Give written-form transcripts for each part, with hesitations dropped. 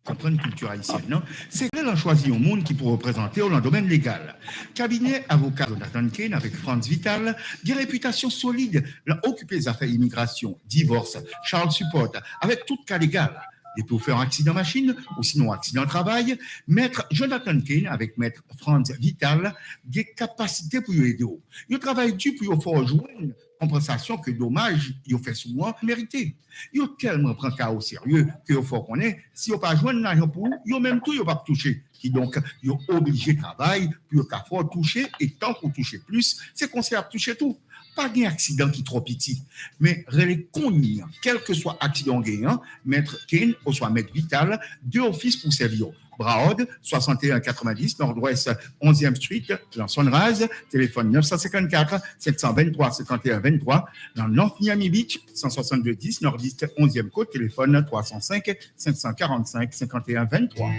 comprendre culture haïtienne, non? C'est que l'on choisit un monde qui peut représenter dans le domaine légal. Cabinet avocat Jonathan Kane avec Franz Vital, des réputations solides, l'a occupé des affaires immigration, divorce, Charles Support, avec tout cas légal. Et pour faire un accident machine ou sinon accident travail, maître Jonathan Kane avec maître Franz Vital, des capacités pour aider. Il travaille dur pour faire jouer une compensation que dommage, il fait souvent mérité. Il tellement prend cas au sérieux qu'il faut qu'on ait, si on pas joindre l'argent pour, il même tout, il pas toucher. Qui donc, il est obligé de travailler pour qu'il faut toucher et tant qu'on touche plus, c'est qu'on sait à toucher tout. Pas d'accident qui est trop petit, mais relais connu, quel que soit accident gagnant, maître Kane ou soit maître Vital, deux offices pour servir. Braod, 6190, Nord-Ouest, 11e Street, dans Sunrise, téléphone 954 723 51 23, dans North Miami Beach, 16210, Nord-Est, 11e Côte, téléphone 305 545 51 23.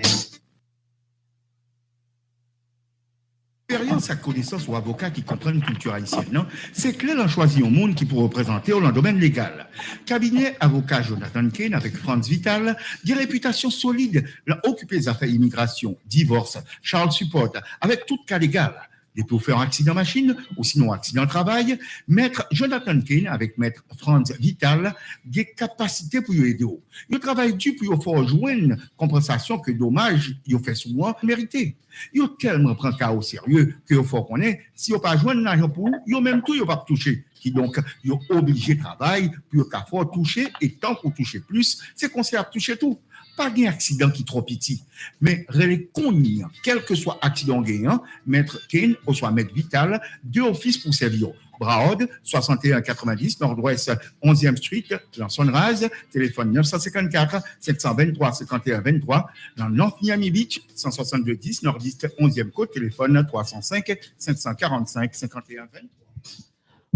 Expérience à connaissance ou avocat qui comprennent culture haïtienne, non? C'est que l'on choisit un monde qui peut représenter dans le domaine légal. Cabinet avocat Jonathan Kane avec Franz Vital, des réputations solides, l'a occupé des affaires immigration, divorce, Charles Support, avec tout cas légal. Et pour faire un accident machine ou sinon accident travail, maître Jonathan Kane avec maître Franz Vital, des capacités pour aider. Il travaille dur pour faire jouer une compensation que dommage, il fait souvent mérité. Il tellement prend cas au sérieux qu'il faut qu'on ait, si on pas joindre l'argent pour, il même tout, il pas toucher. Qui donc, il est obligé de travailler pour qu'il faut toucher et tant qu'on touche plus, c'est qu'on sait à toucher tout. Pas d'accident qui est trop petit, mais relais connu, quel que soit accident gagnant, maître Kane ou soit maître Vital, deux offices pour servir. Braod, 6190, Nord-Ouest, 11e Street, dans Sunrise, téléphone 954 723 51 23, dans North Miami Beach, 16210, Nord-Est, 11e Côte, téléphone 305 545 51 23.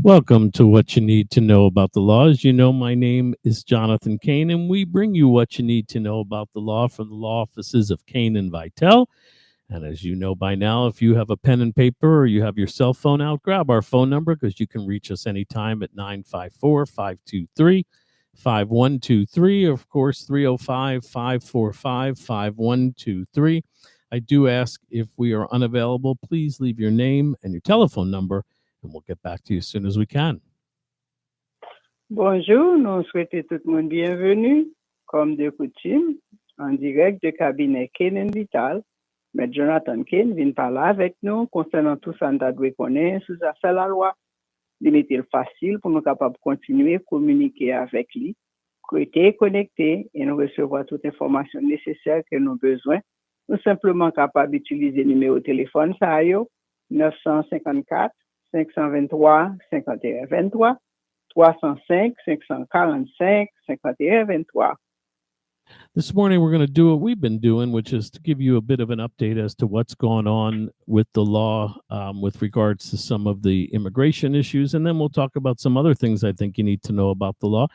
Welcome to What You Need to Know About the Law. As you know, my name is Jonathan Kane, and we bring you what you need to know about the law from the law offices of Kane and Vital. And as you know by now, if you have a pen and paper or you have your cell phone out, grab our phone number because you can reach us anytime at 954-523-5123, or of course, 305-545-5123. I do ask if we are unavailable, please leave your name and your telephone number, and we'll get back to you as soon as we can. Bonjour, nous souhaitons tout le monde bienvenue, comme de coutume, en direct de cabinet Kane Vital. Mais Jonathan Kane vient parler avec nous concernant tout ça que nous connaissons sous affaire la loi. Il est facile pour nous capables de continuer à communiquer avec lui, rester connecté et nous recevoir toute information nécessaire que nous avons besoin. Nous simplement capables d'utiliser le numéro de téléphone, ça y est, 954 523 51 23, 305 545 51 23. This morning, we're going to do what we've been doing, which is to give you a bit of an update as to what's going on with the law with regards to some of the immigration issues. And then we'll talk about some other things I think you need to know about the law,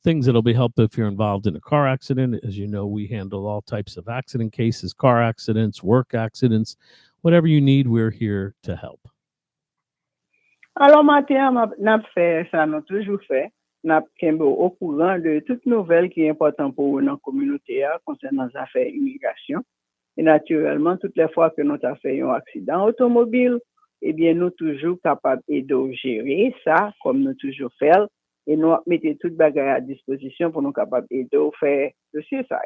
things that'll be helpful if you're involved in a car accident. As you know, we handle all types of accident cases, car accidents, work accidents, whatever you need, we're here to help. Alors, Mathieu, n'a fait ça, nous toujours fait. N'a au courant de toute nouvelle qui est importante pour notre communauté concernant les affaires immigration. Et naturellement, toutes les fois que nous avons fait un accident automobile, eh bien, nous toujours capables de gérer ça, comme nous toujours fait, et nous mettons toute bagarre à disposition pour nous capables de faire dossier ça.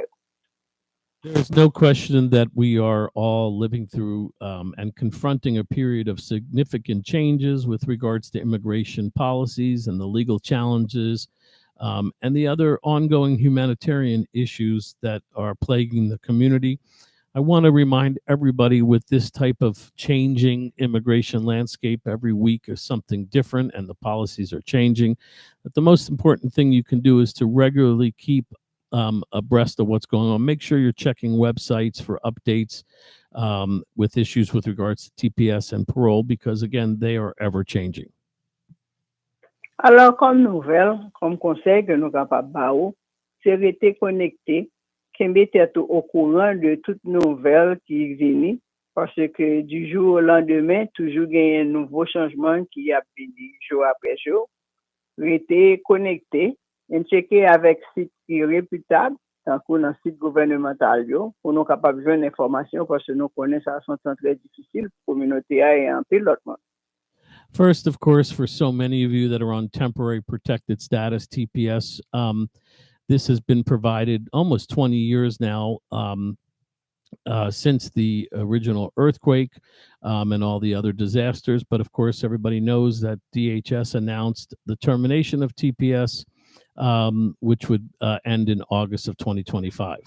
There's no question that we are all living through and confronting a period of significant changes with regards to immigration policies and the legal challenges and the other ongoing humanitarian issues that are plaguing the community. I want to remind everybody with this type of changing immigration landscape, every week is something different and the policies are changing. But the most important thing you can do is to regularly keep abreast of what's going on. Make sure you're checking websites for updates with issues with regards to TPS and parole, because again, they are ever changing. Alors, comme nouvelle, comme conseil que nous sommes capables de faire, c'est rester connecté, qu'on être au courant de toutes nouvelles qui viennent, parce que du jour au lendemain, toujours il y a un nouveau changement qui a venu jour après jour. Rester connecté, et checker avec sites réputables, tant qu'on dans site gouvernemental yo, pour nous capable de joindre information parce que nous connaissons ça sont très difficile pour communauté et en pilote. First, of course, for so many of you that are on temporary protected status, TPS, this has been provided almost 20 years now, since the original earthquake and all the other disasters. But of course, everybody knows that DHS announced the termination of TPS, which would end in August of 2025.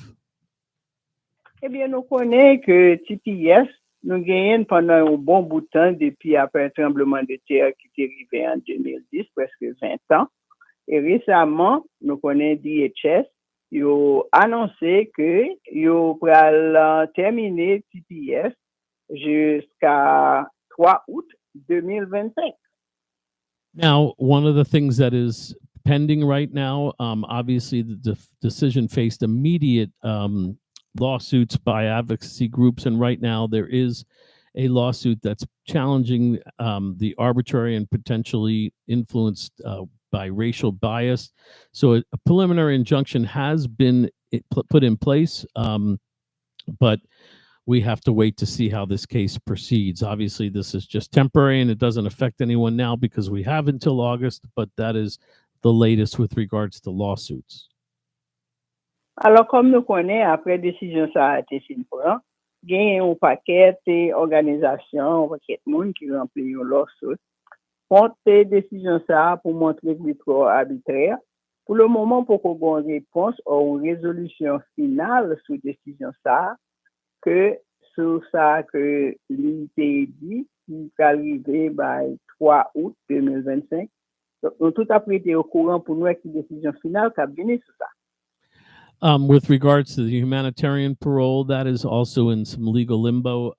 Eh bien, nous connaissons que TPS, nous gagnons pendant un bon bout de temps depuis après un tremblement de terre qui est arrivé en 2010, presque 20 ans. Et récemment, nous connaissons DHS, ils ont annoncé que ils vont terminer TPS jusqu'à 3 août 2025. Now, one of the things that is pending right now, obviously the decision faced immediate lawsuits by advocacy groups, and right now there is a lawsuit that's challenging the arbitrary and potentially influenced by racial bias. So a preliminary injunction has been put in place, but we have to wait to see how this case proceeds. Obviously, this is just temporary and it doesn't affect anyone now because we have until August, but that is the latest with regards to lawsuits. Alors, comme nous connaissons, après décision ça a été signé, il y a un paquet d'organisations, un paquet de monde qui remplit un lawsuit. Contre décision ça pour montrer que c'est trop arbitraire. Pour le moment, pour qu'on ait une réponse ou une résolution finale sur décision ça, que sur ça que l'IT dit, qui va arriver le 3 août 2025. Donc, nous tout après été au courant pour nous avec une décision finale qui a bien sur ça. With regards to the humanitarian parole, that is also in some legal limbo.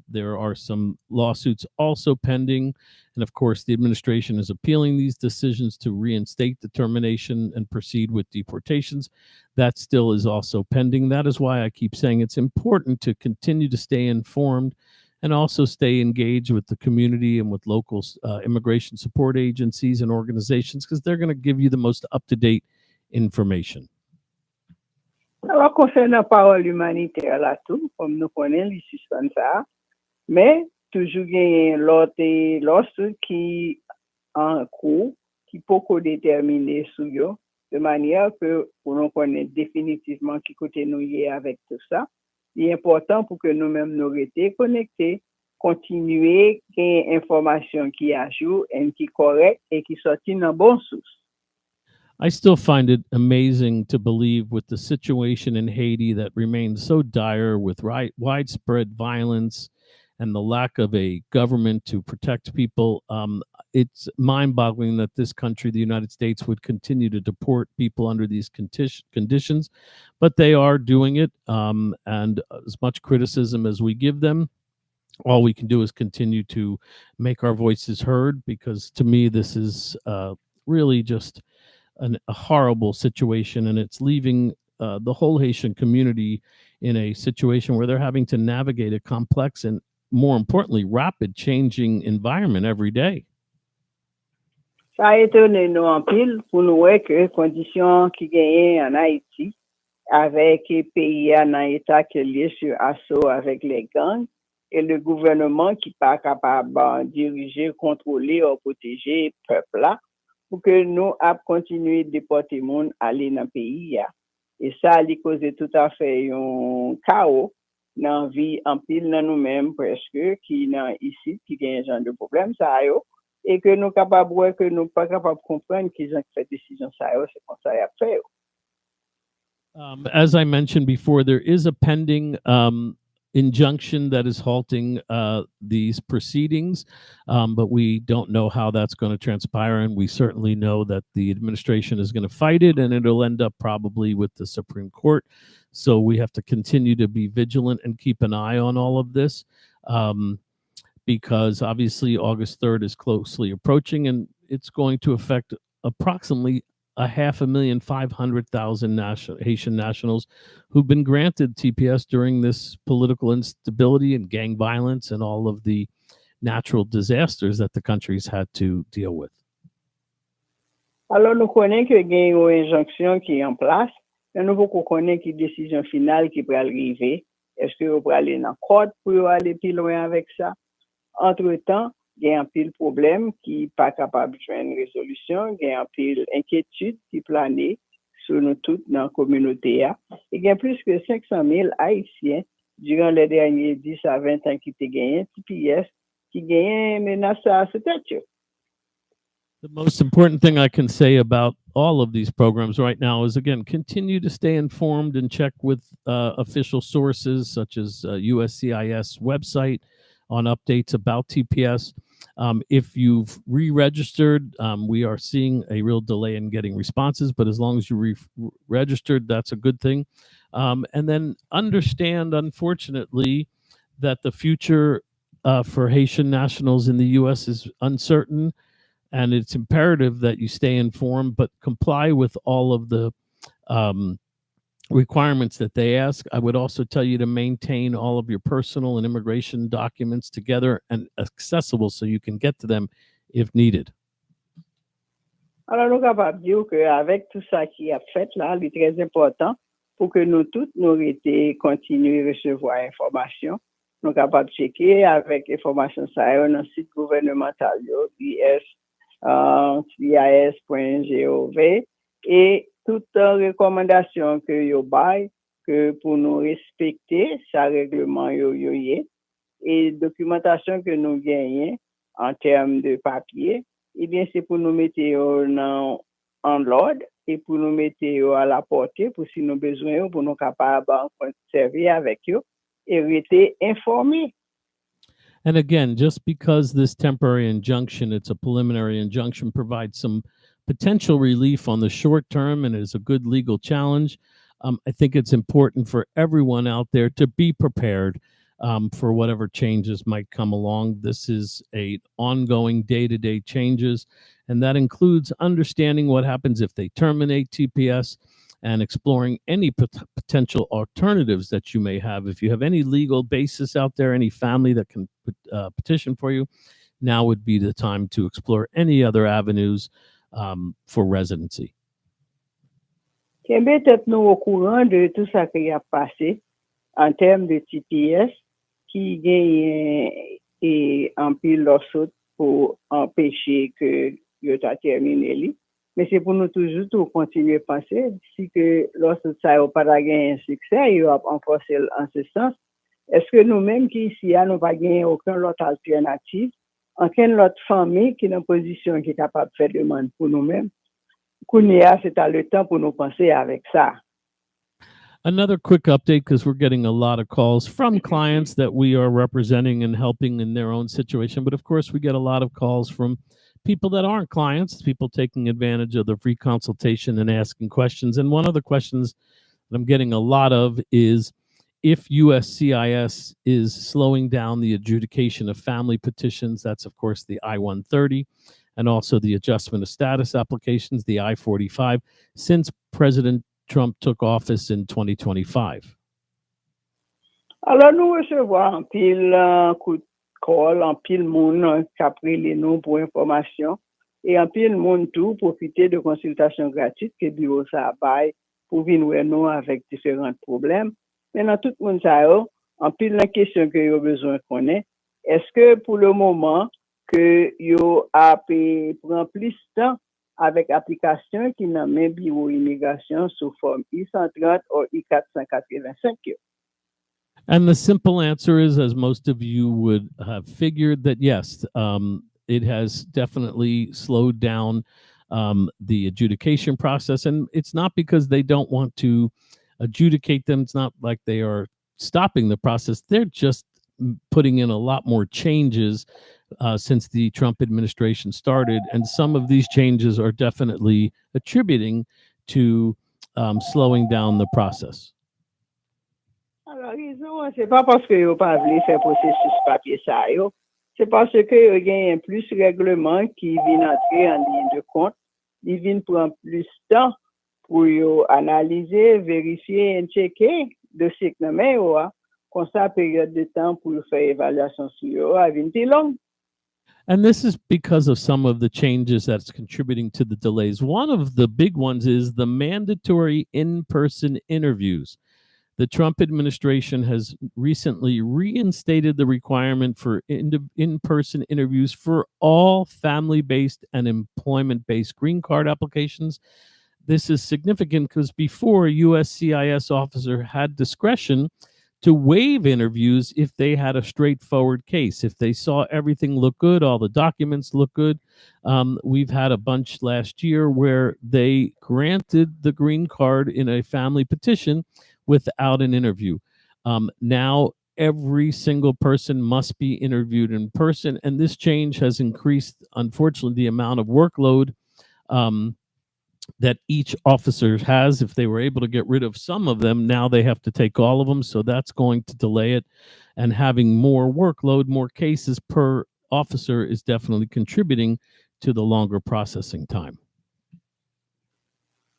There are some lawsuits also pending. And of course, the administration is appealing these decisions to reinstate the termination and proceed with deportations. That still is also pending. That is why I keep saying it's important to continue to stay informed and also stay engaged with the community and with local immigration support agencies and organizations, because they're going to give you the most up-to-date information. Alors, concernant la parole humanitaire, là, tout, comme nous connaissons, les suspend ça, mais toujours il y a l'autre qui en cours, qui peut déterminer sur eux, de manière que pour nous connaître définitivement qui côté nous y est avec tout ça. Il est important pour que nous-mêmes nous restions connectés, continuer à gagner information qui est à jour et qui est correcte et qui sortit dans bonne source. I still find it amazing to believe, with the situation in Haiti that remains so dire with widespread violence and the lack of a government to protect people, it's mind-boggling that this country, the United States, would continue to deport people under these conditions. But they are doing it, and as much criticism as we give them, all we can do is continue to make our voices heard, because to me, this is really just a horrible situation, and it's leaving the whole Haitian community in a situation where they're having to navigate a complex and, more importantly, rapid changing environment every day. Ça a étonné nous en pile pour nous voir que les conditions qui gagnent en Haïti, avec les pays en état qui est lié sur assaut avec les gangs, et le gouvernement qui n'est pas capable de diriger, contrôler ou protéger le peuple là, pour que nous continuer de déporter le monde aller dans le pays. Et ça a causé tout à fait un chaos dans la vie en pile dans nous-mêmes presque, qui dans ici, qui a un genre de problème, ça et que nous capables que nous pas capables de comprendre qu'ils ont fait décision ça, c'est comme ça à faire. As I mentioned before, there is a pending injunction that is halting these proceedings, but we don't know how that's going to transpire, and we certainly know that the administration is going to fight it, and it'll end up probably with the Supreme Court. So we have to continue to be vigilant and keep an eye on all of this, because obviously August 3rd is closely approaching, and it's going to affect approximately 500,000 Haitian nationals who've been granted TPS during this political instability and gang violence and all of the natural disasters that the country's had to deal with. Alors, nous connaissons qu'il y a une injonction qui est en place, mais nous pouvons connaître qui décision finale qui peut arriver. Est-ce que vous pouvez aller dans le code pour aller plus loin avec ça? Entre-temps, il y a un pile problème qui n'est pas capable de jouer une résolution, il y a un pile inquiétude qui plane sur nous toutes dans la communauté. Et il y a plus que 500 000 Haïtiens durant les derniers 10 à 20 ans qui ont gagné TPS, qui gagnent menace à ce tête. The most important thing I can say about all of these programs right now is, again, continue to stay informed and check with official sources such as USCIS website on updates about TPS. If you've re-registered, we are seeing a real delay in getting responses, but as long as you re-registered, that's a good thing. And then understand, unfortunately, that the future for Haitian nationals in the U.S. is uncertain. And it's imperative that you stay informed, but comply with all of the requirements that they ask. I would also tell you to maintain all of your personal and immigration documents together and accessible so you can get to them if needed. Alors, nous sommes capables de dire qu'avec tout ça qui a fait là, c'est très important pour que nous tous, nous continuer à recevoir information. Nous sommes capables de checker avec information ça dans le site gouvernemental, CIS.gov, et toute recommandation que yo bail que pour nous respecter sa règlement et documentation que nous gagnons en termes de papier, eh bien c'est pour nous mettre en l'ordre et pour nous mettre à la portée pour si nous besoin pour nous capables de servir avec eux et rester informés. And again, just because this temporary injunction, it's a preliminary injunction, provides some potential relief on the short term and is a good legal challenge, I think it's important for everyone out there to be prepared for whatever changes might come along. This is a ongoing day-to-day changes, and that includes understanding what happens if they terminate TPS and exploring any potential alternatives that you may have. If you have any legal basis out there, any family that can petition for you, now would be the time to explore any other avenues for residency. Peut-être nous au courant de tout ça qui a passé en termes de TPS qui gagne et en pile l'autre pour empêcher que yo ta terminé. Mais c'est pour nous toujours continuer à penser si que lorsque ça n'a pas gagné un succès, il va renforcer en ce sens. Est-ce que nous-mêmes qui ici n'avons pas gagné aucune autre alternative, aucune autre famille qui est en position qui est capable de faire demande pour nous-mêmes? C'est le temps pour nous penser avec ça. Another quick update, because we're getting a lot of calls from clients that we are representing and helping in their own situation. But of course, we get a lot of calls from people that aren't clients, people taking advantage of the free consultation and asking questions. And one of the questions that I'm getting a lot of is if USCIS is slowing down the adjudication of family petitions. That's, of course, the I-130, and also the adjustment of status applications, the I-45, since President Trump took office in 2025. Alors, nous recevons un pile coup de call, un pile monde qui a pris les noms pour information, et un pile monde tout profiter de consultations gratuites que bureau ça bail pour venir nous avec différents problèmes. Maintenant, tout le monde ça un pile la question que yo besoin de connaître. Est-ce que pour le moment que yo a prend plus de temps avec application qui n'a même bureau immigration sous forme I-130 ou I-485? And the simple answer is, as most of you would have figured, that yes, it has definitely slowed down the adjudication process. And it's not because they don't want to adjudicate them. It's not like they are stopping the process. They're just putting in a lot more changes since the Trump administration started. And some of these changes are definitely attributing to slowing down the process. Alors, raison, c'est pas parce que vous pas voulu faire processus papier ça, c'est parce que il y a plus de règlements qui viennent entrer en ligne de compte, ils viennent prendre plus de temps pour analyser, vérifier et checker de ce que nous comme ça période de temps pour faire évaluation sur eux, elle vient plus longue. And this is because of some of the changes that's contributing to the delays. One of the big ones is the mandatory in-person interviews. The Trump administration has recently reinstated the requirement for in-person interviews for all family-based and employment-based green card applications. This is significant because before, a USCIS officer had discretion to waive interviews if they had a straightforward case. If they saw everything look good, all the documents look good. We've had a bunch last year where they granted the green card in a family petition without an interview. Now, every single person must be interviewed in person, and this change has increased, unfortunately, the amount of workload that each officer has. If they were able to get rid of some of them, now they have to take all of them. So that's going to delay it. And having more workload, more cases per officer is definitely contributing to the longer processing time.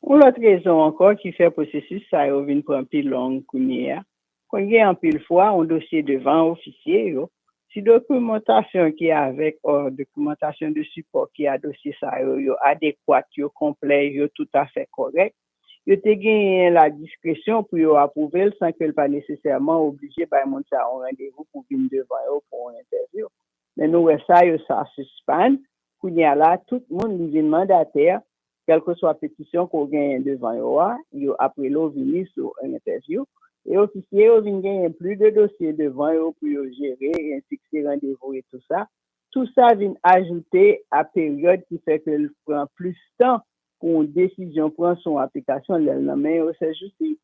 Une autre raison encore qui fait processus ça yo vinn prend pile long kounye. Kon gen en pile fois un dossier devant officier yo, si documentation qui avec documentation de support qui a dossier ça yo adéquat, yo complet, yo tout à fait correct, yo te gen la discrétion pour yo approuver sans que pas nécessairement obligé par monde ça un rendez-vous pour venir devant yo pour une interview. Mais nous ça yo ça suspend, kounye là tout monde li vinn mandataire, quelle que soit pétition qu'on gagne devant yo après l'eau venir sur une interview. Et officier, yo vient gagner plus de dossiers devant yo pour yo gérer et fixer rendez-vous et tout ça. Tout ça vient ajouter à période qui fait que prend plus de temps pour une décision prendre son application la main au justice.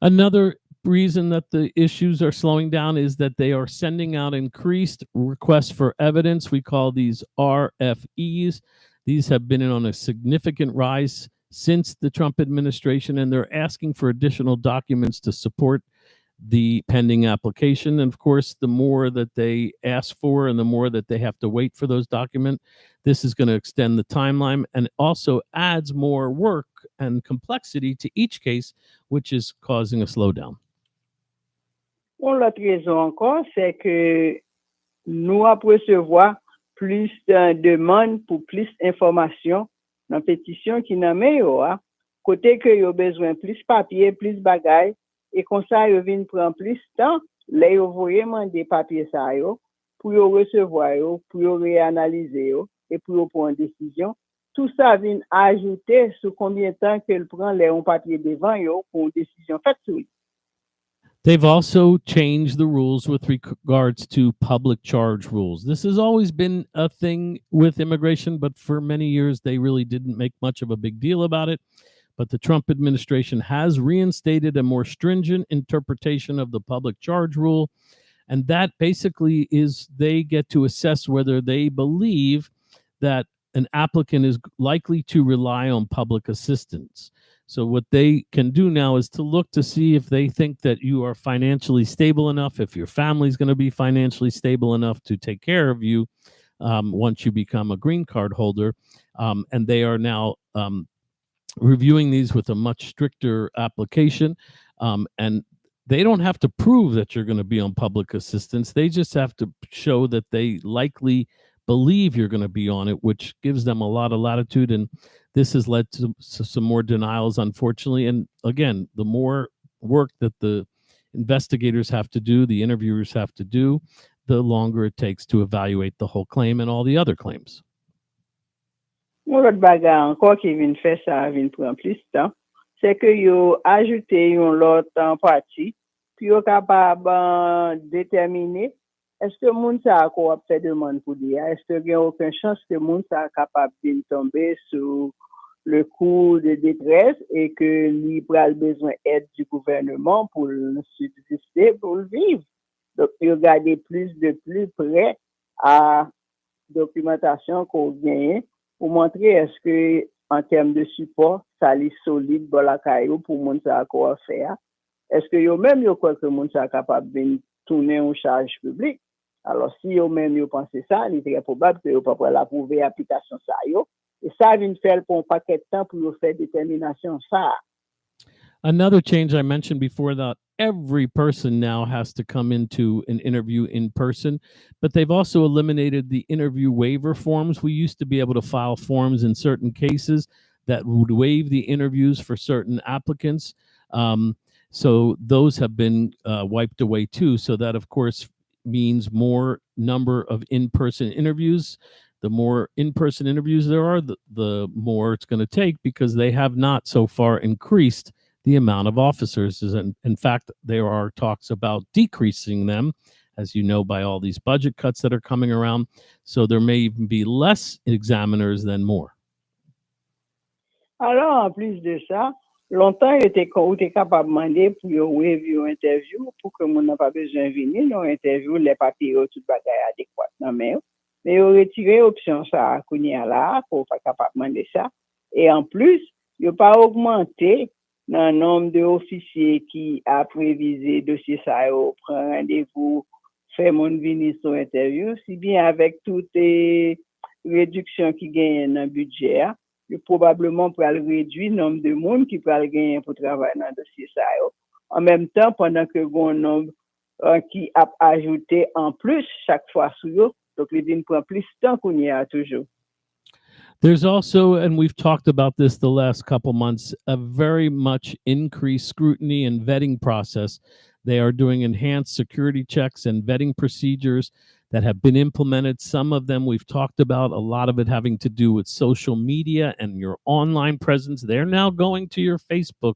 Another reason that the issues are slowing down is that they are sending out increased requests for evidence. We call these RFEs. These have been on a significant rise since the Trump administration, and they're asking for additional documents to support the pending application. And of course, the more that they ask for and the more that they have to wait for those documents, this is going to extend the timeline and also adds more work and complexity to each case, which is causing a slowdown. Une autre raison encore, c'est que nous avons recevoir plus de demandes pour plus d'informations dans pétition qui n'a mais yo côté que yo besoin plus papier, plus bagaille et comme ça yo vinn prend plus temps, les yo voyer demander papier ça yo pour yo recevoir yo, pour yo réanalyser yo et pour yo prendre une décision. Tout ça vient ajouter sur combien de temps qu'elle prend les un papier devant yo pour une décision faite sur lui. They've also changed the rules with regards to public charge rules. This has always been a thing with immigration, but for many years, they really didn't make much of a big deal about it. But the Trump administration has reinstated a more stringent interpretation of the public charge rule. And that basically is they get to assess whether they believe that an applicant is likely to rely on public assistance. So what they can do now is to look to see if they think that you are financially stable enough, if your family's going to be financially stable enough to take care of you once you become a green card holder. And they are now reviewing these with a much stricter application. And they don't have to prove that you're going to be on public assistance. They just have to show that they likely believe you're going to be on it, which gives them a lot of latitude. And this has led to some more denials, unfortunately. And again, the more work that the investigators have to do, the interviewers have to do, the longer it takes to evaluate the whole claim and all the other claims. Mon autre bagarre encore qui vient faire ça, vient prendre plus de temps, c'est que yo ajouté une autre partie, puis yo capable déterminer est-ce que moun sa ko ap fait demande pour dire, est-ce que il y a aucune chance que moun sa capable de tomber sous le coup de détresse et que li pral besoin d'aide du gouvernement pour le subsister, pour le vivre. Donc, il regarder plus près à documentation qu'on gagne pour montrer est-ce que en termes de support, ça est solide pour la caillou pour moun sa ko faire. Est-ce que yo même yo croit que moun sa capable de tourner en charge publique? Alors, si yo même yo pense ça, il est très probable que yo pas pour l'approuver l'application ça yo. Et ça vient faire pour un paquet de temps pour yo faire détermination ça. Another change I mentioned before that every person now has to come into an interview in person, but they've also eliminated the interview waiver forms. We used to be able to file forms in certain cases that would waive the interviews for certain applicants. So those have been wiped away too. So that, of course, means more number of in-person interviews. The more in-person interviews there are, the more it's going to take, because they have not so far increased the amount of officers. And in fact, there are talks about decreasing them, as you know, by all these budget cuts that are coming around. So there may even be less examiners than more. Alors, en plus de ça, longtemps, il était capable de demander pour une review interview pour que mon n'a pas besoin de venir dans l'interview, les papiers, tout bagage adéquat. Non, mais ils ont retiré l'option ça à Kounia là, pour pas capable de demander ça. Et en plus, ils n'ont pas augmenté le nombre d'officiers qui a prévisé dossier ça, prend rendez-vous, fait mon venir sur interview, si bien avec toutes les réductions qui gagnent dans le budget. Probablement pour réduire le nombre de monde qui peut gagner pour travailler dans le dossier ça. En même temps, pendant que le nombre qui a ajouté en plus chaque fois sur eux, donc les vignes prend plus de temps qu'on y a toujours. There's also, and we've talked about this the last couple months, a very much increased scrutiny and vetting process. They are doing enhanced security checks and vetting procedures that have been implemented. Some of them we've talked about, a lot of it having to do with social media and your online presence. They're now going to your Facebook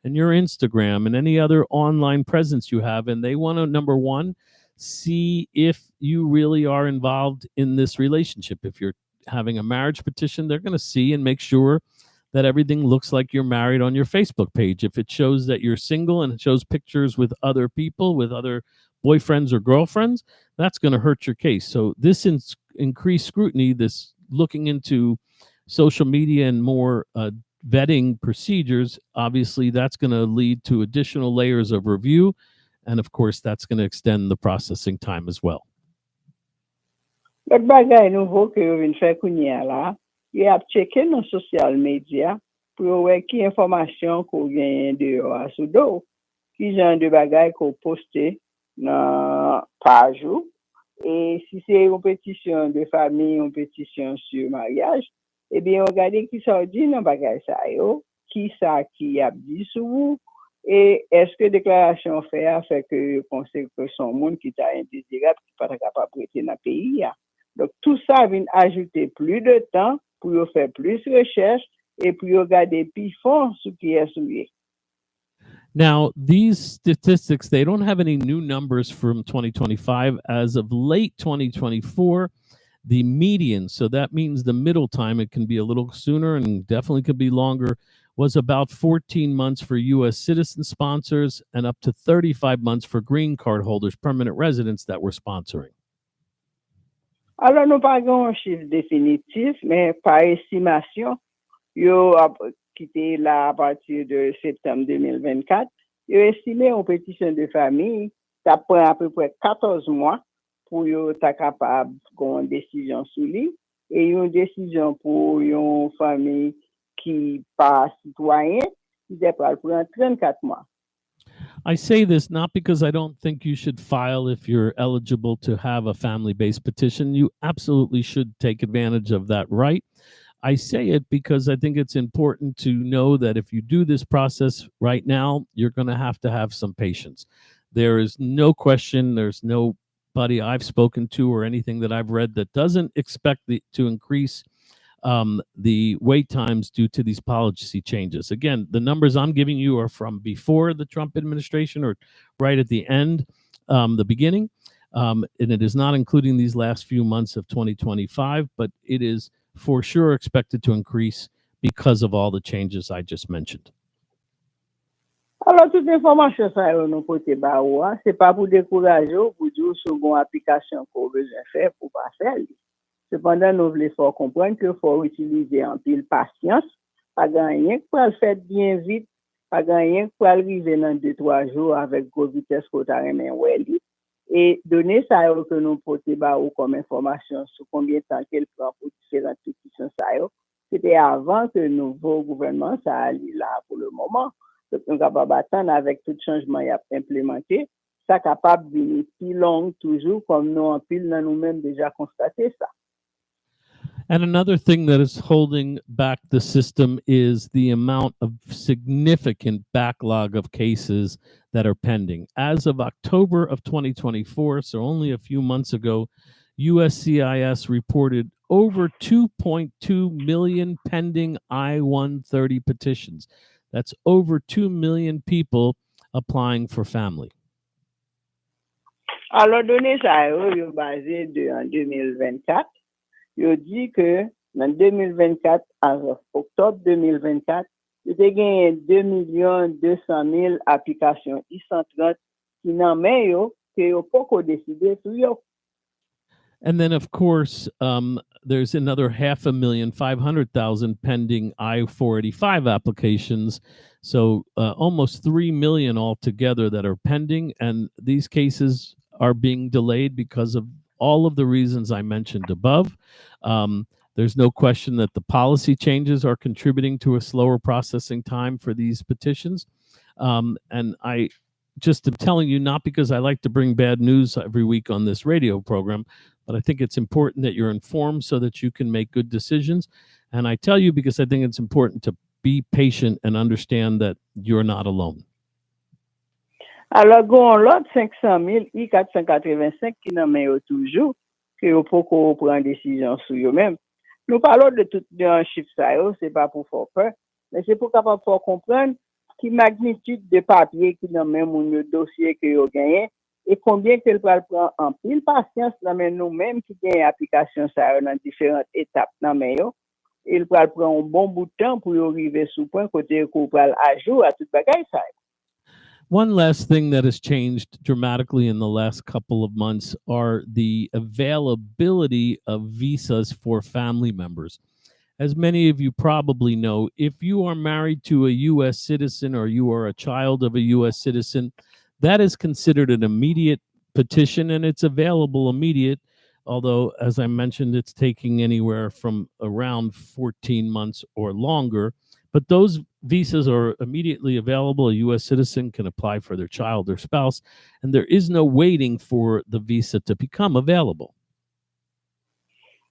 and your Instagram and any other online presence you have, and they want to, number one, see if you really are involved in this relationship. If you're having a marriage petition, they're going to see and make sure that everything looks like you're married on your Facebook page. If it shows that you're single and it shows pictures with other people, with other boyfriends or girlfriends, that's going to hurt your case. So this increased scrutiny, this looking into social media and more vetting procedures, obviously that's going to lead to additional layers of review. And of course, that's going to extend the processing time as well. Le bagay nouveau que vous venez faire kounya là, il a checké dans social media pour voir qui information qu'on gagne dehors sous dos, qui genre de bagay qu'on poste dans page et si c'est une pétition de famille, une pétition sur mariage, eh bien regardez qui ça dit dans bagay ça yo, qui ça qui a dit sur vous. Et est-ce que déclaration fait que conseil que son monde qui t'a indésirable qui pas capable de prêter dans le pays. Donc tout ça vient ajouter plus de temps pour faire plus de recherche et pour regarder plus fort ce qui est souillé. Now, these statistics, they don't have any new numbers from 2025. As of late 2024, the median, so that means the middle time, it can be a little sooner and definitely could be longer, was about 14 months for U.S. citizen sponsors and up to 35 months for green card holders, permanent residents that were sponsoring. Alors, nous pas un chiffre définitif, mais par estimation, yo qui était là à partir de septembre 2024, yo estimé une pétition de famille, ça prend à peu près 14 mois pour yo ta capable de une décision sur lui et une décision pour une famille qui pas citoyen, qui devrait prendre 34 mois. I say this not because I don't think you should file if you're eligible to have a family-based petition. You absolutely should take advantage of that right. I say it because I think it's important to know that if you do this process right now, you're going to have some patience. There is no question, there's nobody I've spoken to or anything that I've read that doesn't expect to increase the wait times due to these policy changes. Again, the numbers I'm giving you are from before the Trump administration or right at the end, the beginning. And it is not including these last few months of 2025, but it is for sure expected to increase because of all the changes I just mentioned. Alors, toute information ça nous côté ba ou, c'est pas pour décourager ou pour dire second application qu'on besoin faire pour pas faire. Cependant, nous voulons faire comprendre qu'il faut utiliser en pile patience, pas gagner pour le faire bien vite, pas gagner pour arriver dans 2-3 jours avec grosse vitesse pour t'arrêter Welly et donner ça que nous porter ba ou comme information sur combien de temps qu'elle prend pour différentes pétitions ça. C'était avant que le nouveau gouvernement ça allait là pour le moment. Donc, nous sommes capables d'attendre avec tout changement y a implémenté. Ça capable de venir plus long toujours, comme nous en pile dans nous-mêmes déjà constaté ça. And another thing that is holding back the system is the amount of significant backlog of cases that are pending. As of October of 2024, so only a few months ago, USCIS reported over 2.2 million pending I-130 petitions. That's over 2 million people applying for family. Alors, données ça, yo basé en 2024. Yo dit que en 2024, à octobre 2024, il y a gagné 2,2 millions applications I-130 qui n'en met yo, que yo pas décidé sur yo. And then, of course, there's another 500,000 pending I-485 applications. So almost 3 million altogether that are pending. And these cases are being delayed because of all of the reasons I mentioned above. There's no question that the policy changes are contributing to a slower processing time for these petitions. And I just am telling you, not because I like to bring bad news every week on this radio program, but I think it's important that you're informed so that you can make good decisions. And I tell you because I think it's important to be patient and understand that you're not alone. Alors, gon l'autre 500,000 I-485 qui n'en met toujours, que yo pas prendre décision sur eux même. Nous parlons de tout un chiffre ça, c'est pas pour faire peur, mais c'est pour capable faire comprendre qui magnitude de papier qui dans même un dossier que yo gagné et combien qu'elle va prendre en pile patience dans nous-mêmes qui gagne application ça dans différentes étapes dans mais yo. Il va prendre un bon bout de temps pour arriver sous point côté qu'on va à jour à toute bagaille ça. One last thing that has changed dramatically in the last couple of months are the availability of visas for family members. As many of you probably know, if you are married to a U.S. citizen or you are a child of a U.S. citizen, that is considered an immediate petition and it's available immediate. Although, as I mentioned, it's taking anywhere from around 14 months or longer. But those visas are immediately available. A U.S. citizen can apply for their child or spouse, and there is no waiting for the visa to become available.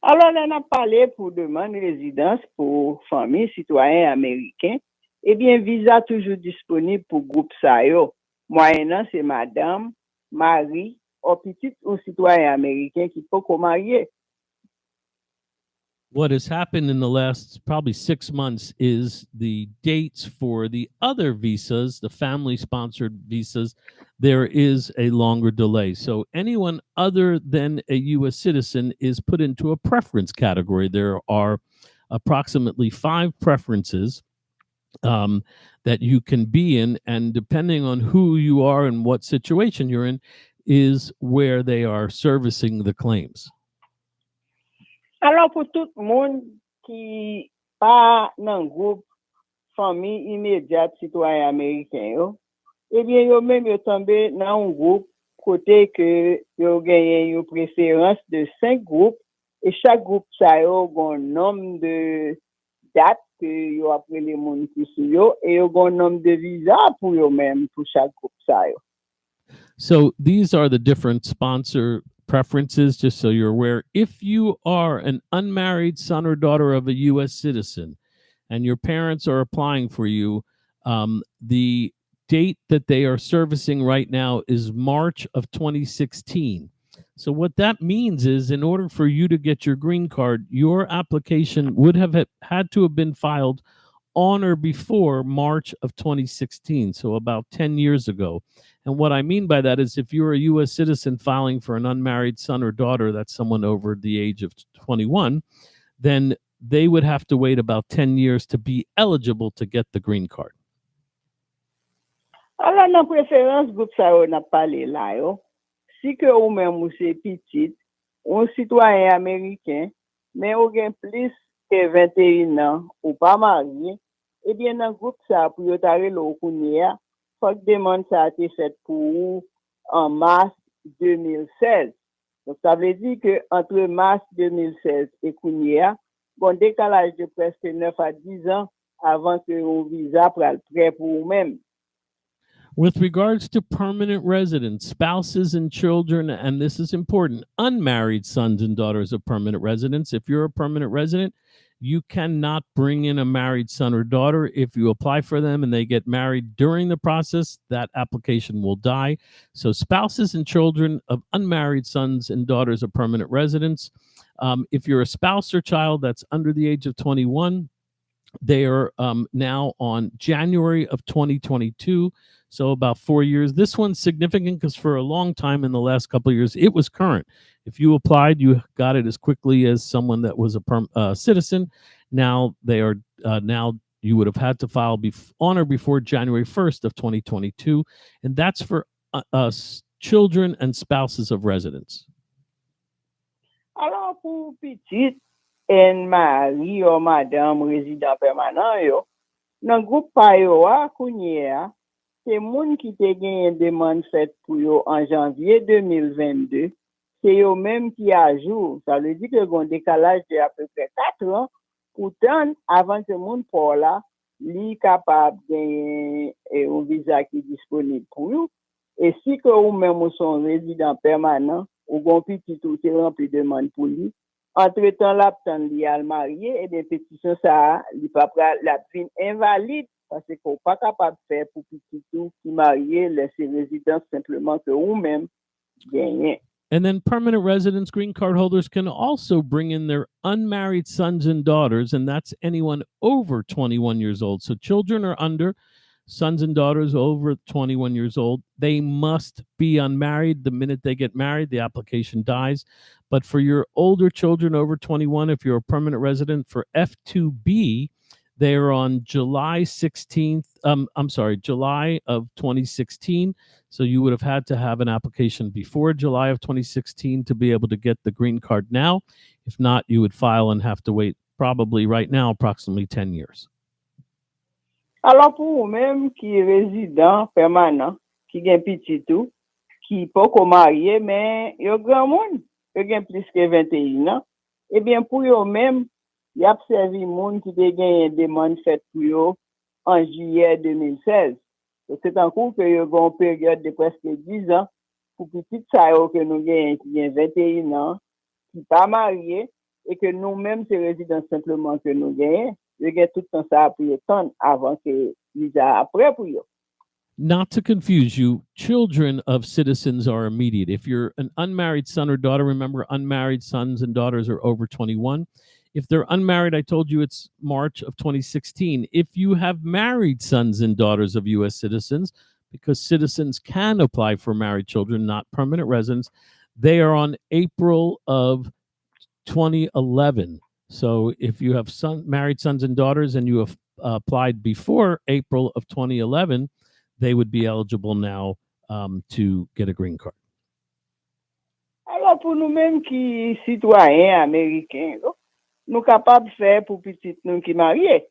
Alors, on a parlé pour demande résidence pour famille citoyen américain. Eh bien, visa toujours disponible pour groupe ça yo. Moyennant, c'est madame, mari, ou petit ou citoyen américain qui peut marier. What has happened in the last probably 6 months is the dates for the other visas, the family-sponsored visas, there is a longer delay. So anyone other than a U.S. citizen is put into a preference category. There are approximately 5 preferences that you can be in, and depending on who you are and what situation you're in, is where they are servicing the claims. Alors, pour tout le monde qui pas dans le groupe famille immédiate citoyen américain, eh bien, yo même yo tombé dans un groupe côté que yo gagné une préférence de 5 groupes et chaque groupe ça yo gon nombre de dates que yo après les monde qui sur yo et yo gon nombre de visa pour yo même pour chaque groupe ça yo. So these are the different sponsor preferences, just so you're aware. If you are an unmarried son or daughter of a U.S. citizen and your parents are applying for you, the date that they are servicing right now is March of 2016. So what that means is in order for you to get your green card, your application would have had to have been filed on or before March of 2016, so about 10 years ago. And what I mean by that is if you're a U.S. citizen filing for an unmarried son or daughter, that's someone over the age of 21, then they would have to wait about 10 years to be eligible to get the green card. Alors, dans préférence groupe ça on a parlé là yo, si que ou même ou c'est petit, un citoyen américain, mais ou gen plus que 21 ans ou pas marié, eh bien dans groupe ça pour yo tare lo kounya, faut que demande ça a été faite pour en mars 2016. Donc ça veut dire que entre mars 2016 et kounya, bon décalage de presque 9 à 10 ans avant que un visa soit prêt pour vous-même. With regards to permanent residents, spouses and children, and this is important, unmarried sons and daughters of permanent residents. If you're a permanent resident, you cannot bring in a married son or daughter. If you apply for them and they get married during the process, that application will die. So spouses and children of unmarried sons and daughters of permanent residents. If you're a spouse or child that's under the age of 21, they are now on January of 2022. So about 4 years. This one's significant because for a long time in the last couple of years, it was current. If you applied, you got it as quickly as someone that was a citizen. Now they are now you would have had to file on or before January 1st of 2022, and that's for children and spouses of residents. Alors, pour petit en mari ou madame résident permanent yo, dans groupe pa yo a kounye a, c'est moun qui te gen demande faite pour yo en janvier 2022, c'est yo même qui a jour. Ça veut dire que gon décalage de à peu près 4 ans pourtant avant que moun pour là, li capable gagner un visa qui est disponible pour vous. Et si que ou même ou son résident permanent, ou gon petit ou te rempli demande pour lui, entre-temps l'absent li al marié, et bien pétition ça, li pas la fin invalide parce qu'on pas capable de faire pour petit ou qui marié laisser résidence simplement que ou même gagner. And then permanent residents, green card holders can also bring in their unmarried sons and daughters, and that's anyone over 21 years old. So children are under, sons and daughters over 21 years old. They must be unmarried. The minute they get married, the application dies. But for your older children over 21, if you're a permanent resident for F2B, they are on July 16th. July of 2016. So you would have had to have an application before July of 2016 to be able to get the green card now. If not, you would file and have to wait probably right now approximately 10 years. Alors pour vous-même qui est résident permanent, qui gen petit tout, qui pas ko marié mais yo grand monde, yo gen plus que 21 ans, eh bien pour yo même y a servi moun qui te gen demande faite pour yo en juillet 2016. C'est en cours que yo gon période de presque 10 ans pour petit ça yo que nous gen qui gen 21 ans, qui pas marié et que nous-mêmes c'est résident simplement que nous gagnons. You get tout le temps ça pour y attendre avant que visa après pour yo. Not to confuse you, children of citizens are immediate. If you're an unmarried son or daughter, remember unmarried sons and daughters are over 21. If they're unmarried, I told you it's March of 2016. If you have married sons and daughters of U.S. citizens, because citizens can apply for married children, not permanent residents, they are on April of 2011. So if you have married sons and daughters and you have applied before April of 2011, they would be eligible now to get a green card. Alors pour nous-mêmes qui citoyens américains, nous capables de faire pour petit nous qui mariés.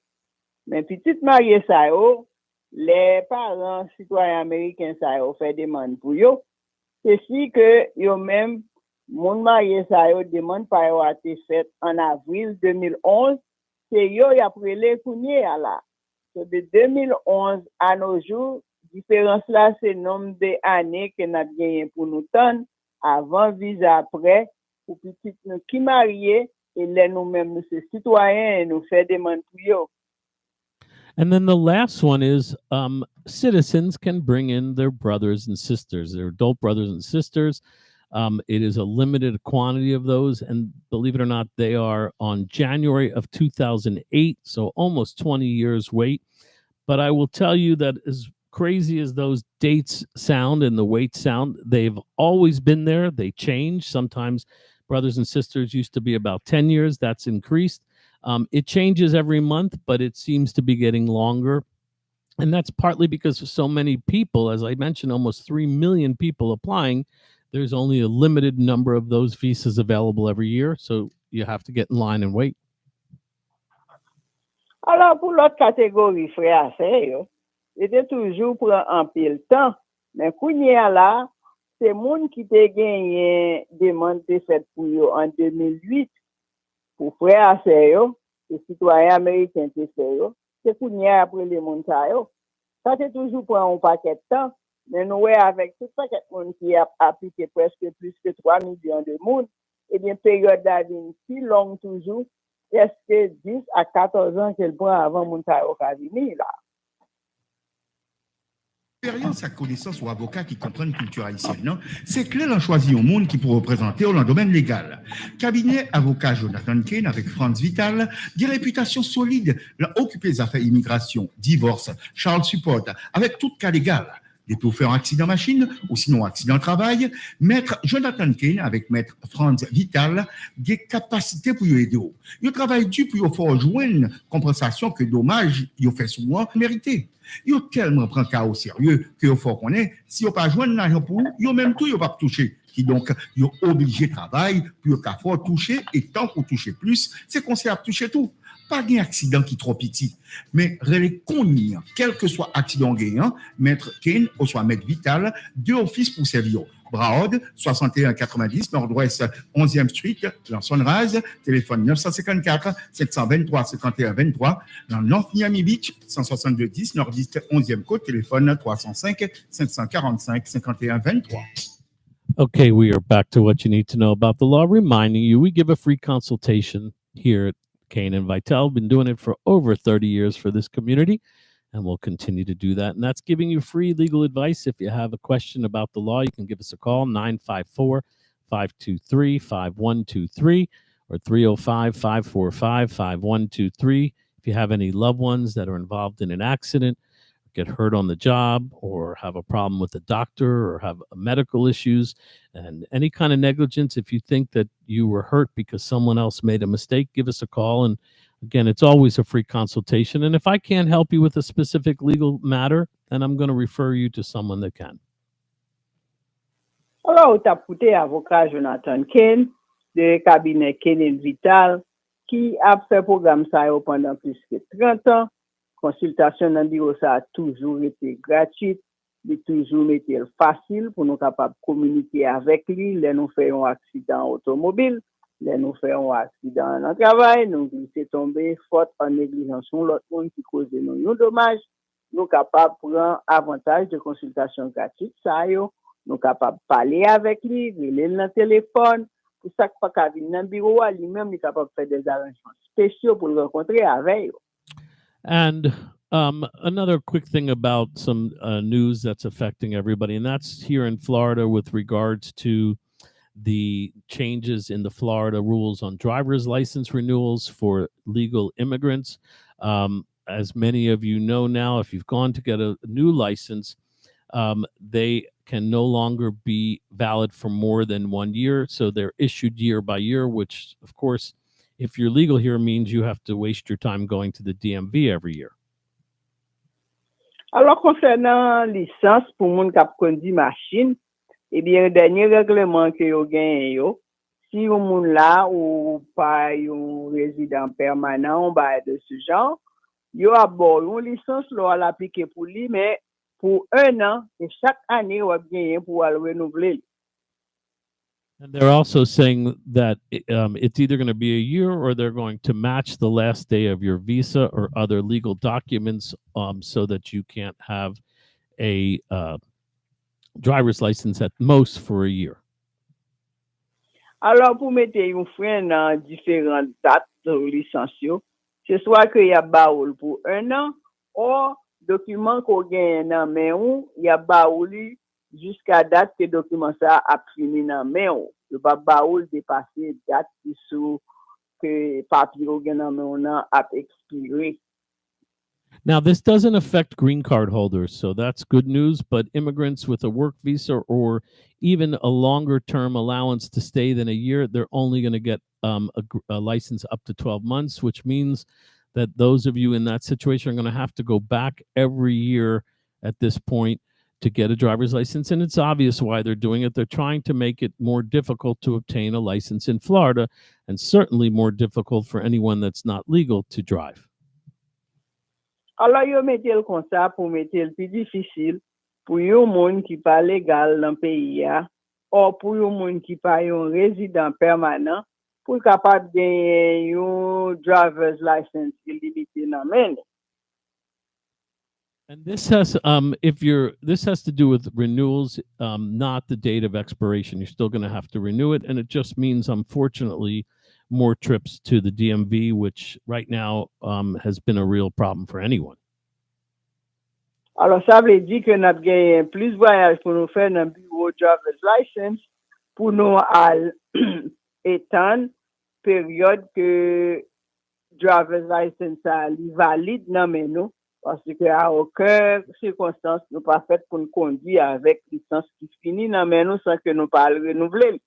Mais petit marié ça yo, les parents citoyens américains ça yo fait demande pour yo. C'est si que yo même mon marié ça yo demande pas yo a été faite en avril 2011, c'est yo y a prélé kounye là. So de 2011 à nos jours, différence là c'est nombre d'années que n'a gagné pour nous tendre avant visa après pour petit nous qui marié et les nous-mêmes nous c'est citoyens et nous fait demande pour yo. And then the last one is citizens can bring in their brothers and sisters, their adult brothers and sisters. It is a limited quantity of those. And believe it or not, they are on January of 2008. So almost 20 years wait. But I will tell you that as crazy as those dates sound and the wait sound, they've always been there. They change. Sometimes brothers and sisters used to be about 10 years. That's increased. It changes every month, but it seems to be getting longer. And that's partly because of so many people, as I mentioned, almost 3 million people applying. There's only a limited number of those visas available every year. So you have to get in line and wait. Alors pour l'autre catégorie, frère, c'était toujours pour un pile temps. Mais kounya là, c'est moun qui te gagné demande de fait pour yo en 2008. Pour frère, c'est citoyen américain te fait yo. C'est kounya après les moun sa yo. Ça, c'est toujours pour un paquet de temps. Mais nous, ouais, avec tout paquet de monde qui a appliqué presque plus que 3 millions de monde, eh bien, période d'avis si longue toujours, est-ce que 10 à 14 ans qu'elle prend avant mon venir là? Expérience à connaissance ou avocat qui comprennent la culture haïtienne, non? C'est clair, on choisit un monde qui pour représenter dans le domaine légal. Cabinet avocat Jonathan Kane avec Franz Vital, des réputations solides, occuper les affaires immigration, divorce, Charles Support, avec tout cas légal. Des pour faire un accident machine ou sinon accident travail, maître Jonathan Kane avec maître Franz Vital, des capacités pour y aider. Il travaille dur pour y faire joindre compensation que dommage, il fait souvent mérité. Yo tellement prend cas au sérieux que yo faut connaître si yo pas joindre l'argent pour yo même tout yo pas toucher qui donc yo obligé travail pour yo ka faut toucher et tant qu'on toucher plus c'est qu'on sait à toucher tout pas d'un accident qui trop petit mais relé connu quel que soit accident gagnant maître Kane ou soit maître Vital deux offices pour servir Braod 6190 Nord-Ouest 11e Street dans Sunrise téléphone 954 723 51 23 dans North Miami Beach 162 10 Nord-Est 11e côte téléphone 305 545 51 23. Okay, we are back to what you need to know about the law. Reminding you, we give a free consultation here at Kane and Vital. Been doing it for over 30 years for this community, and we'll continue to do that. And that's giving you free legal advice. If you have a question about the law, you can give us a call, 954-523-5123 or 305-545-5123. If you have any loved ones that are involved in an accident, get hurt on the job, or have a problem with a doctor, or have medical issues, and any kind of negligence, if you think that you were hurt because someone else made a mistake, give us a call. And again, it's always a free consultation. And if I can't help you with a specific legal matter, then I'm going to refer you to someone that can. Alors, tu as pouté avocat Jonathan Kane de cabinet Kane Vital qui a fait programme ça pendant plus que 30 ans. Consultation dans le bureau, ça a toujours été gratuite, il toujours été facile pour nous capables de communiquer avec lui. Là, nous faisons un accident automobile, là, nous faisons un accident dans le travail, nous glissons tomber, faute en négligence, l'autre monde qui cause nous un dommage. Nous capables de prendre avantage de consultation gratuite, ça, nous capables de parler avec lui, relayer dans le téléphone. Pour ça, pas qu'à venir dans le bureau, lui-même, il est capable de faire des arrangements spéciaux pour le rencontrer avec eux. And another quick thing about some news that's affecting everybody, and that's here in Florida with regards to the changes in the Florida rules on driver's license renewals for legal immigrants. As many of you know now, if you've gone to get a new license, they can no longer be valid for more than 1 year. So they're issued year by year, which, of course, if you're legal here, means you have to waste your time going to the DMV every year. Alors, concernant licence pour moun kap conduit machine, eh bien, le dernier règlement que yo gen yo, si yon moun là ou pas yon résident permanent ou ba de ce genre, yo a bon yon licence lo à l'appliquer pour lui, mais pour 1 an, et chaque année, ou a bien pour le renouveler. And they're also saying that it's either going to be a year or they're going to match the last day of your visa or other legal documents so that you can't have a driver's license at most for a year. Alors, pour mettre un frein dans différentes dates de licence, c'est soit qu'il y a baoul pour 1 an, ou document qu'on gagne dans main ou, il y a baouli jusqu'à date que le document ça a fini dans main ou. Le baoul dépasser date qui sous que papier qu'on gagne dans main a expiré. Now, this doesn't affect green card holders, so that's good news, but immigrants with a work visa or even a longer term allowance to stay than a year, they're only going to get a license up to 12 months, which means that those of you in that situation are going to have to go back every year at this point to get a driver's license. And it's obvious why they're doing it. They're trying to make it more difficult to obtain a license in Florida, and certainly more difficult for anyone that's not legal to drive. Alors, yo mette le comme ça pour mettre le plus difficile pour yon moun qui pas légal dans le pays, ou pour yon moun qui pas yon résident permanent, pour capable de gagner yon driver's license illimité dans men. And this has, this has to do with renewals, not the date of expiration. You're still going to have to renew it, and it just means, unfortunately, more trips to the DMV, which right now has been a real problem for anyone. Alors, ça veut dire que nous avons gagné plus de voyages pour nous faire dans le bureau driver's license pour nous étendre période que driver's license est valide dans nous parce que à aucune circonstance nous pas fait pour nous conduire avec licence qui finit dans nous sans que nous pas le renouveler.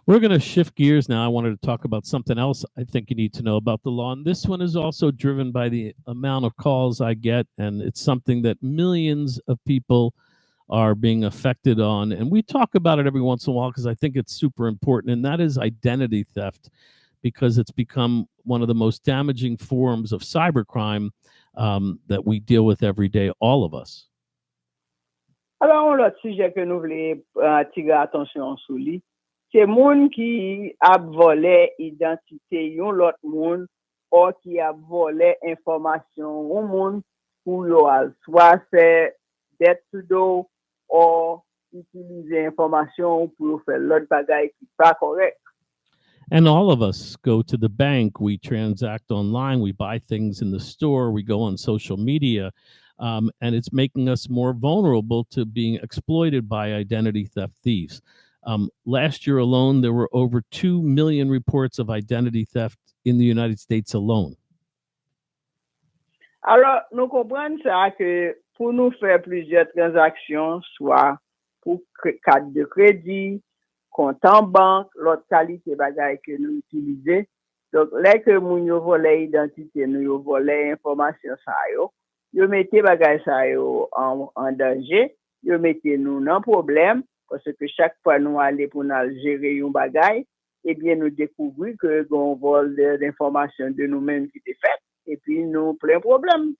We're going to shift gears now. I wanted to talk about something else I think you need to know about the law. And this one is also driven by the amount of calls I get. And it's something that millions of people are being affected on. And we talk about it every once in a while because I think it's super important. And that is identity theft, because it's become one of the most damaging forms of cybercrime that we deal with every day, all of us. Alors, l'autre sujet que nous voulons attirer attention sur lui, c'est moun qui a volé identité yon l'autre moun ou qui a volé information ou moun pour yo soit faire dette pseudo ou utiliser information pour faire l'autre bagay qui pas correct. And all of us go to the bank, we transact online, we buy things in the store, we go on social media, and it's making us more vulnerable to being exploited by identity theft thieves. Last year alone, there were over 2 million reports of identity theft in the United States alone. Alors, nous comprenons ça que pour nous faire plusieurs transactions, soit pour carte de crédit, compte en banque, l'autre qualité bagay que nous utilisons. Donc, là que moun yo volé identité, nous yo volé information ça yo mettez bagay ça yo en danger, yo mettez nous dans problème. Parce que chaque fois nous allons pour nous gérer un bagay, eh bien nous découvrons que on vole d'informations de nous-mêmes qui est fait, et puis nous plein problème.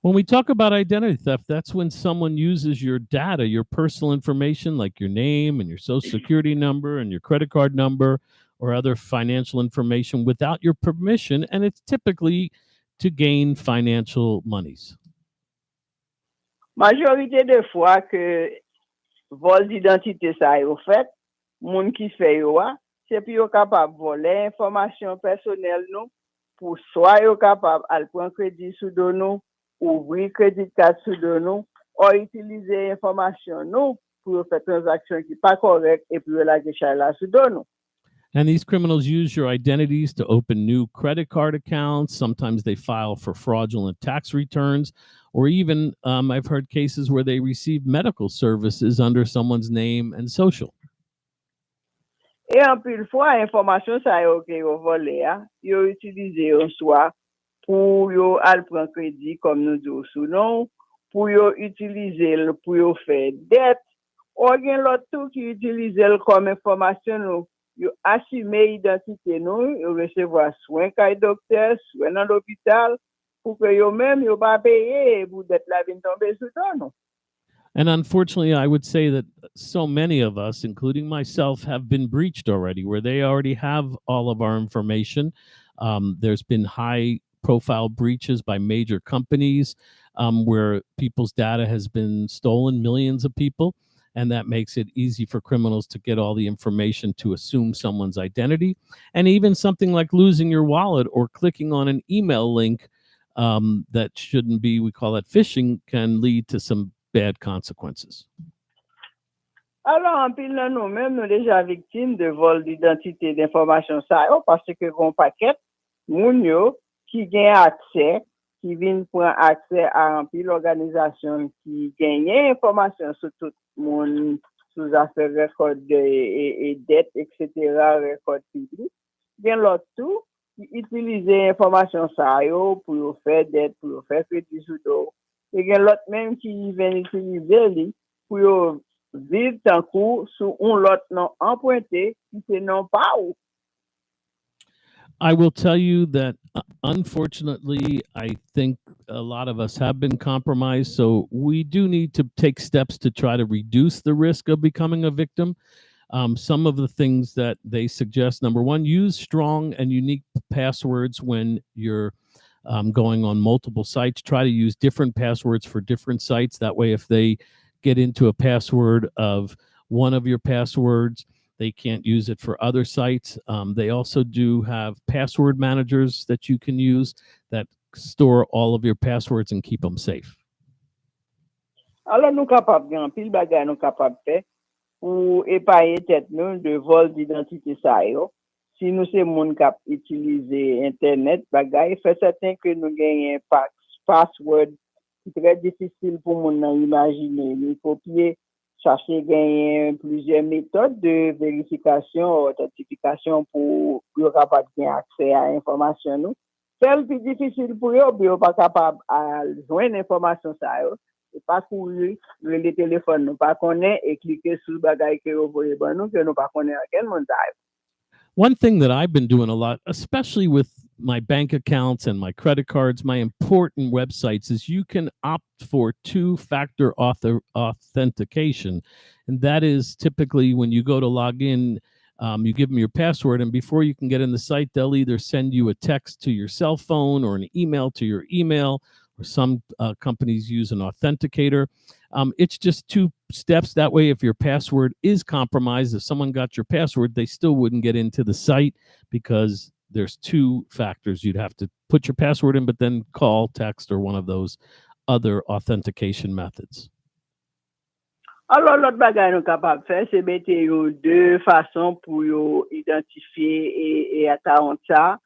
When we talk about identity theft, that's when someone uses your data, your personal information, like your name and your social security number and your credit card number or other financial information without your permission, and it's typically to gain financial monies. Majorité de fois que vol d'identité ça yo fait, moun qui fait yo c'est puis yo capable voler information personnelle nous pour soit yo capable al prendre crédit sous nous, ouvrir crédit card sous nous, ou utiliser information nous pour faire transaction qui pas correct et puis la gèche là sous nous. And these criminals use your identities to open new credit card accounts. Sometimes they file for fraudulent tax returns, or even I've heard cases where they receive medical services under someone's name and social. Et en plus fois, information ça yo que yo volé, yo utilisé yo soit pour yo al prendre crédit comme nous disons sous nom, pour yo utiliser pour yo faire dette, ou gen l'autre tout qui utilise comme information nous. Yo assumer identité nous, yo recevoir soin kay docteur, soin dans l'hôpital pour que yo même yo pas payer pour d'être la vinn tomber sous nous. And unfortunately, I would say that so many of us, including myself, have been breached already, where they already have all of our information. There's been high-profile breaches by major companies where people's data has been stolen, millions of people, and that makes it easy for criminals to get all the information to assume someone's identity. And even something like losing your wallet or clicking on an email link that shouldn't be, we call that phishing, can lead to some bad consequences. Alors, en pile, nous-mêmes, nous déjà victimes de vol d'identité d'information ça, parce que on paquet, moun yo, qui gagne accès, qui viennent prendre accès à un pile organisation qui gagne information sur tout le monde, sous affaires record et dettes, etc., record public. Bien l'autre tout, qui utilise information ça, pour faire dette, pour faire crédit sous dos. Et il y a l'autre même qui vient utiliser pour vivre tant coup sur un l'autre non emprunté qui c'est non pas ou. I will tell you that unfortunately, I think a lot of us have been compromised. So we do need to take steps to try to reduce the risk of becoming a victim. Some of the things that they suggest: number one, use strong and unique passwords when you're going on multiple sites. Try to use different passwords for different sites. That way, if they get into a password of one of your passwords, they can't use it for other sites. They also do have password managers that you can use that store all of your passwords and keep them safe. Alors, nous capables de pile bagay nous capables faire pour épargner tête nous de vol d'identité ça yo. Si nous c'est monde cap utiliser internet bagay, fait certain que nous gagnons password qui très difficile pour moun imaginer, ni copier, chercher gagner plusieurs méthodes de vérification, authentification pour capable gagner accès à information nous. C'est plus difficile pour eux, pas capable à joindre information ça yo. Et pas courir le téléphone nous pas connaît et cliquer sur bagay que vous voyez ben nous que nous pas connaît à quel monde ça. One thing that I've been doing a lot, especially with my bank accounts and my credit cards, my important websites, is you can opt for two-factor authentication. And that is typically when you go to log in, you give them your password, and before you can get in the site, they'll either send you a text to your cell phone or an email to your email, or some companies use an authenticator. It's just 2 steps. That way, if your password is compromised, if someone got your password, they still wouldn't get into the site because there's 2 factors. You'd have to put your password in, but then call, text, or one of those other authentication methods. Alors, l'autre bagay nous capable faire, c'est mettre 2 façons pour identifier et account ça.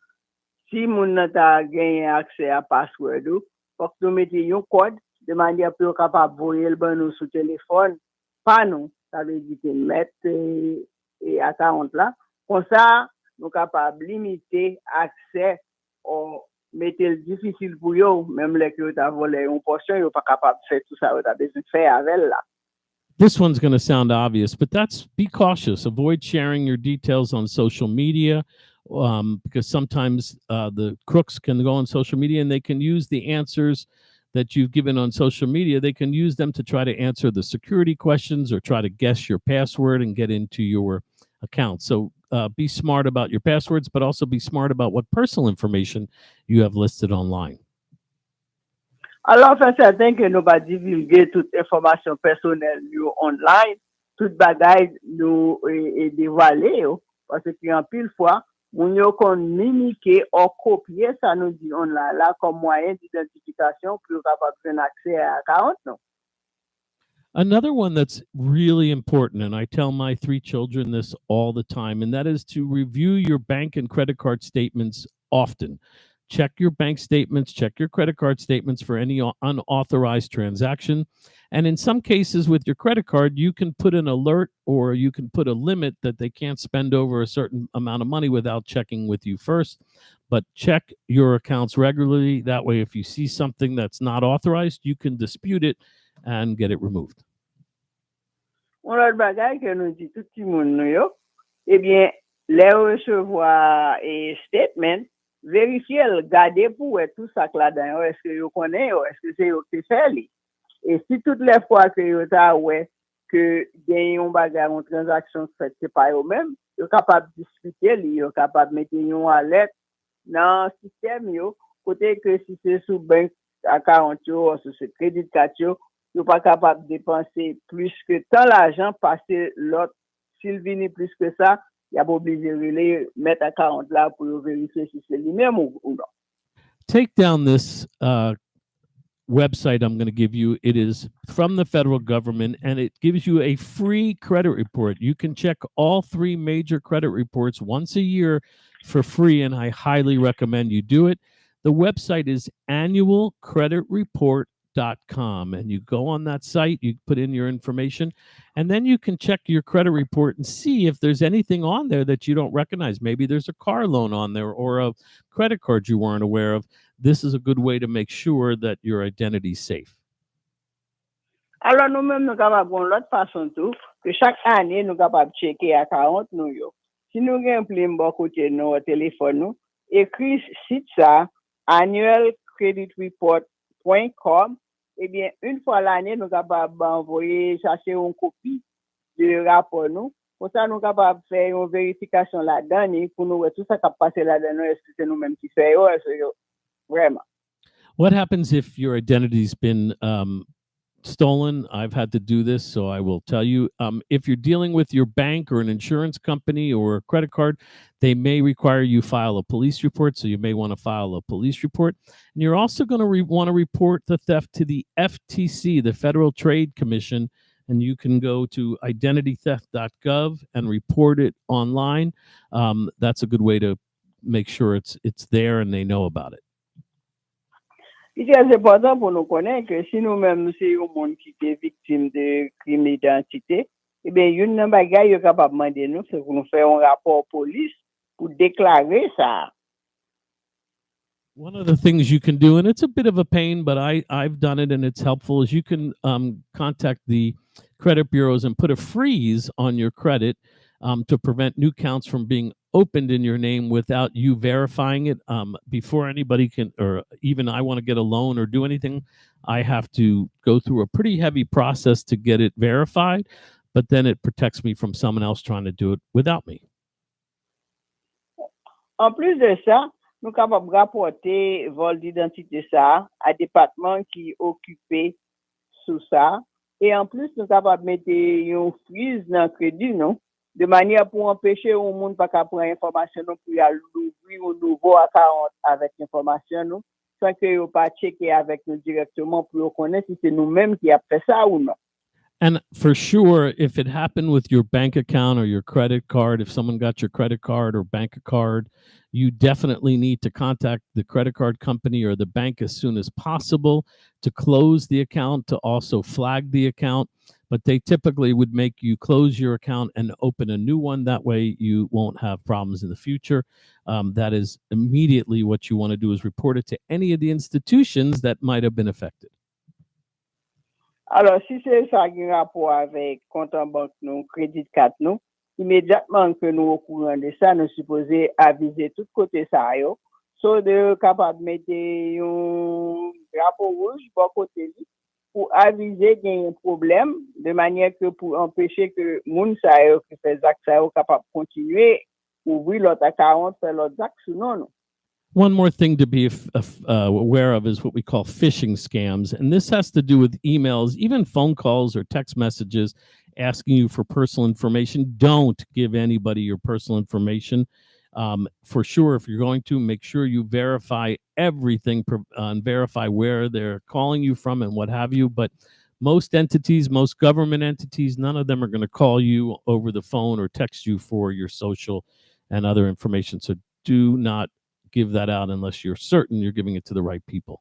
Si moun nan ta gagné accès à password, faut que nous mettions un code de manière pour capable voyer le ban nous sur téléphone, pas nous, ça veut dire que mettre et account là. Comme ça, nous capable limiter accès ou mettre le difficile pour eux, même les que ta volé une portion, yo pas capable faire tout ça, tu as besoin de faire avec là. This one's going to sound obvious, but be cautious. Avoid sharing your details on social media. Because sometimes the crooks can go on social media and they can use the answers that you've given on social media. They can use them to try to answer the security questions or try to guess your password and get into your account. So be smart about your passwords, but also be smart about what personal information you have listed online. Alors, c'est certain que nous pas divulguer toute information personnelle online, toute bagaille nous est dévoilée, parce que en pile fois, on y a communiqué ou copier ça nous dit online là comme moyen d'identification pour capable faire accès à account non. Another one that's really important, and I tell my 3 children this all the time, and that is to review your bank and credit card statements often. Check your bank statements, check your credit card statements for any unauthorized transaction. And in some cases with your credit card, you can put an alert or you can put a limit that they can't spend over a certain amount of money without checking with you first. But check your accounts regularly. That way, if you see something that's not authorized, you can dispute it and get it removed. On a le bagage que nous dit tout le monde yo, eh bien, les recevoir et statement, vérifier, garder pour tout ça là-dedans, est-ce que vous connaissez, est-ce que c'est vous qui fait. Et si toutes les fois que vous avez que gagne un bagage, une transaction faite, c'est pas eux-mêmes, vous êtes capable de discuter, vous êtes capable de mettre une alerte dans le système, côté que si c'est sous banque account ou sur ce crédit card, vous n'êtes pas capable de dépenser plus que tant l'argent, passer l'autre, s'il vient plus que ça, il y a pas obligé de mettre account là pour vérifier si c'est lui-même ou non. Take down this website I'm going to give you. It is from the federal government, and it gives you a free credit report. You can check all 3 major credit reports once a year for free, and I highly recommend you do it. The website is annualcreditreport.com, and you go on that site, you put in your information, and then you can check your credit report and see if there's anything on there that you don't recognize. Maybe there's a car loan on there or a credit card you weren't aware of. This is a good way to make sure that your identity is safe. Alors, nous-mêmes, nous avons l'autre façon tout, que chaque année, nous avons checker account nous yo. Si nous avons plein de côté nos téléphones, nous, écrit site ça, annualcreditreport.com, eh bien, une fois l'année, nous avons envoyer chercher une copie de rapport nous. Pour ça, nous sommes capables de faire une vérification là-dedans pour nous voir tout ça qui a passé là-dedans. Est-ce que c'est nous-mêmes qui faisons? vraiment. What happens if your identity's been stolen? I've had to do this, so I will tell you. If you're dealing with your bank or an insurance company or a credit card, they may require you file a police report, so you may want to file a police report. And you're also going to want to report the theft to the FTC, the Federal Trade Commission, and you can go to identitytheft.gov and report it online. That's a good way to make sure it's there and they know about it. C'est très important pour nous connaître que si nous-mêmes nous sommes un monde qui est victime de crimes d'identité, eh bien, une nan bagay yo capable demander nous, c'est pour nous faire un rapport police pour déclarer ça. One of the things you can do, and it's a bit of a pain, but I've done it and it's helpful, is you can contact the credit bureaus and put a freeze on your credit to prevent new accounts from being opened in your name without you verifying it. Before anybody can, or even I want to get a loan or do anything, I have to go through a pretty heavy process to get it verified, but then it protects me from someone else trying to do it without me. En plus de ça, nous capables rapporter vol d'identité ça à département qui occupé sous ça, et en plus nous capables mettre un freeze dans crédit non, de manière pour empêcher au monde pas qu'à prendre information non pour y aller ouvrir un nouveau account avec information non, sans que yo pas checker avec nous directement pour connaître si c'est nous-mêmes qui a fait ça ou non. And for sure, if it happened with your bank account or your credit card, if someone got your credit card or bank card, you definitely need to contact the credit card company or the bank as soon as possible to close the account, to also flag the account. But they typically would make you close your account and open a new one. That way you won't have problems in the future. That is immediately what you want to do, is report it to any of the institutions that might have been affected. Alors, si c'est ça qui a rapport avec compte en banque nous, crédit card nous, immédiatement que nous au courant de ça, nous supposons aviser tout côté ça yo, so de capable mettre un drapeau rouge pour côté pour aviser qu'il y a un problème, de manière que pour empêcher que moun sa yo qui fait acte ça yo capable continuer ouvrir l'autre account, faire l'autre acte sinon non. One more thing to be aware of is what we call phishing scams. And this has to do with emails, even phone calls or text messages asking you for personal information. Don't give anybody your personal information. For sure, if you're going to, make sure you verify everything and verify where they're calling you from and what have you. But most entities, most government entities, none of them are going to call you over the phone or text you for your social and other information. So do not give that out unless you're certain you're giving it to the right people.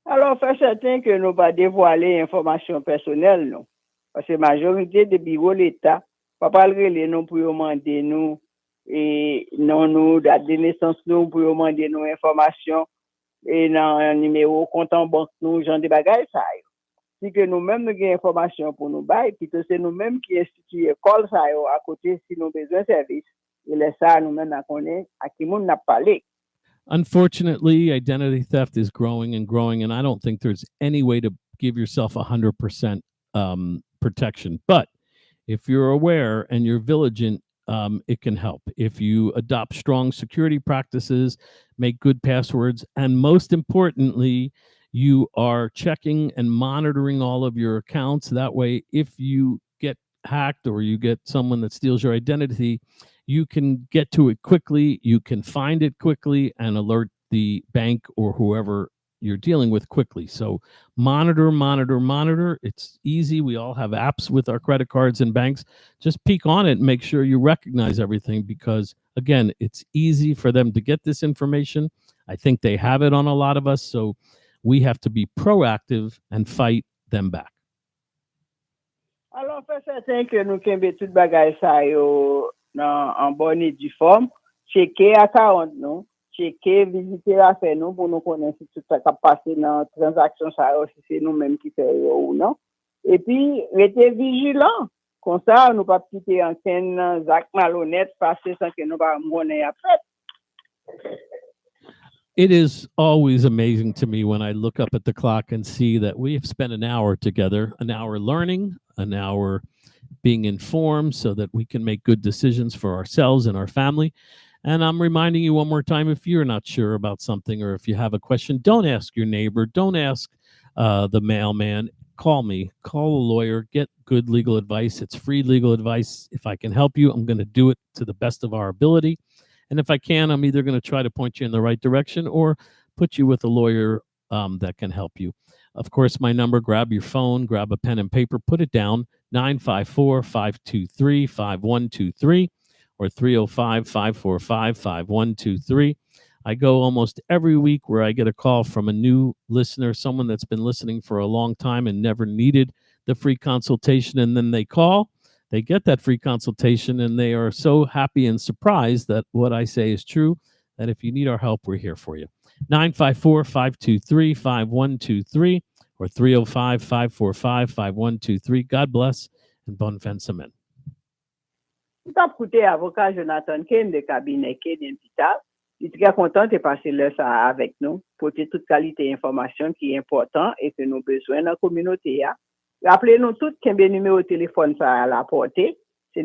Alors, fait certain que nous pas dévoiler information personnelle non. Parce que majorité des bureaux l'État pas parler non pour demander nous et non nous date de naissance nous pour demander nous information et dans numéro compte en banque nous genre de bagages ça. Si que nous-mêmes nous gain information pour nous bail, puis c'est nous-mêmes qui instituer école ça yo à côté si nous besoin service. Unfortunately, identity theft is growing and growing, and I don't think there's any way to give yourself 100% protection. But if you're aware and you're vigilant, it can help. If you adopt strong security practices, make good passwords, and most importantly, you are checking and monitoring all of your accounts. That way, if you get hacked or you get someone that steals your identity, you can get to it quickly, you can find it quickly, and alert the bank or whoever you're dealing with quickly. So monitor. It's easy. We all have apps with our credit cards and banks. Just peek on it and make sure you recognize everything, because, again, it's easy for them to get this information. I think they have it on a lot of us, so we have to be proactive and fight them back. Alors, fait certain que nous kembe tout bagay sa yo en bonne et due forme, checker account nous, checker visiter l'affaire nous pour nous connaître si tout ça qui passé dans transaction ça si c'est nous-mêmes qui fait ou non. Et puis rester vigilant. Comme ça nous pas quitter ancienne acte malhonnête passer sans que nous pas monnaie après. It is always amazing to me when I look up at the clock and see that we have spent an hour together, an hour learning, an hour being informed so that we can make good decisions for ourselves and our family. And I'm reminding you one more time, if you're not sure about something or if you have a question, don't ask your neighbor, don't ask the mailman. Call me, call a lawyer, get good legal advice. It's free legal advice. If I can help you, I'm going to do it to the best of our ability. And if I can, I'm either going to try to point you in the right direction or put you with a lawyer that can help you. Of course, my number, grab your phone, grab a pen and paper, put it down, 954-523-5123 or 305-545-5123. I go almost every week where I get a call from a new listener, someone that's been listening for a long time and never needed the free consultation. And then they call, they get that free consultation, and they are so happy and surprised that what I say is true, that if you need our help, we're here for you. 954-523-5123 or 305-545-5123. God bless and bonne fin de semaine. Nous avons écouté avocat Jonathan Kane de cabinet Kane Vital. Je suis très content de passer l'heure avec nous pour toute qualité d'information qui est importante et que nous avons besoin dans la communauté. Rappelez-nous tous qu'il y a un numéro de téléphone à la portée. C'est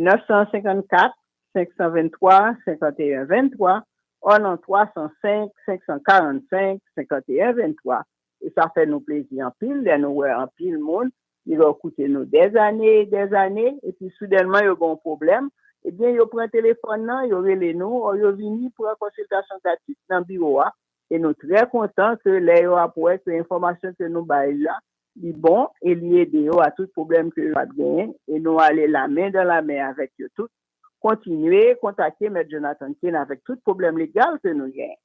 954-523-5123 ou non 305-545-5123. Et ça fait nous plaisir en pile, de nous voir en pile monde. Ils vont écouter nous des années, et puis soudainement, il y a un problème. Eh bien, ils prennent le téléphone, ils relèvent nous, ils viennent pour une consultation gratuite dans le bureau. Et nous sommes très contents que les après que l'information que nous avons là, est bon et lié à tout problème que nous avons gagné. Et nous allons la main dans la main avec eux tous. Continuer à contacter M. Jonathan Kane avec tout problème légal que nous gagnons.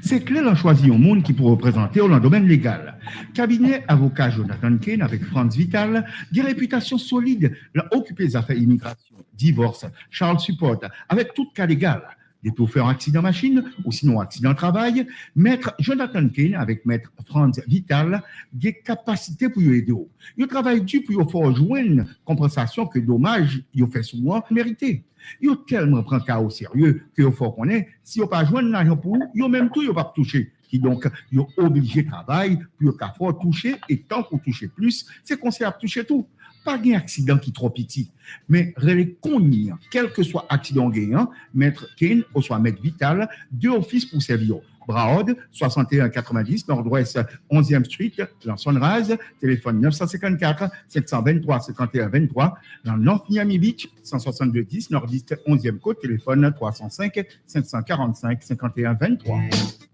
C'est clair, on choisit un monde qui pour représenter dans le domaine légal. Cabinet avocat Jonathan Kane avec Franz Vital, des réputations solides, occuper les affaires immigration, divorce, Charles Support, avec tout cas légal. Des pour faire un accident machine ou sinon accident travail, maître Jonathan Kane avec maître Franz Vital, des capacités pour y aider. Il travaille dur pour y faire joindre compensation que dommage il fait souvent mérité. Il tellement prend cas au sérieux que il faut qu'on ait si on pas joindre l'argent pour il même tout il pas toucher. Qui donc il obligé de travailler pour qu'à faut toucher et tant qu'on toucher plus, c'est qu'on sait à toucher tout. Pas un accident qui est trop petit, mais reconnaître, quel que soit accident gagnant, maître Kane ou soit maître Vital, deux offices pour servir. Braod, 6190, Nord-Ouest, 11e Street, dans Sunrise, téléphone 954-723-5123, dans North Miami Beach, 16210, Nord-Est, 11e Côte, téléphone 305-545-5123.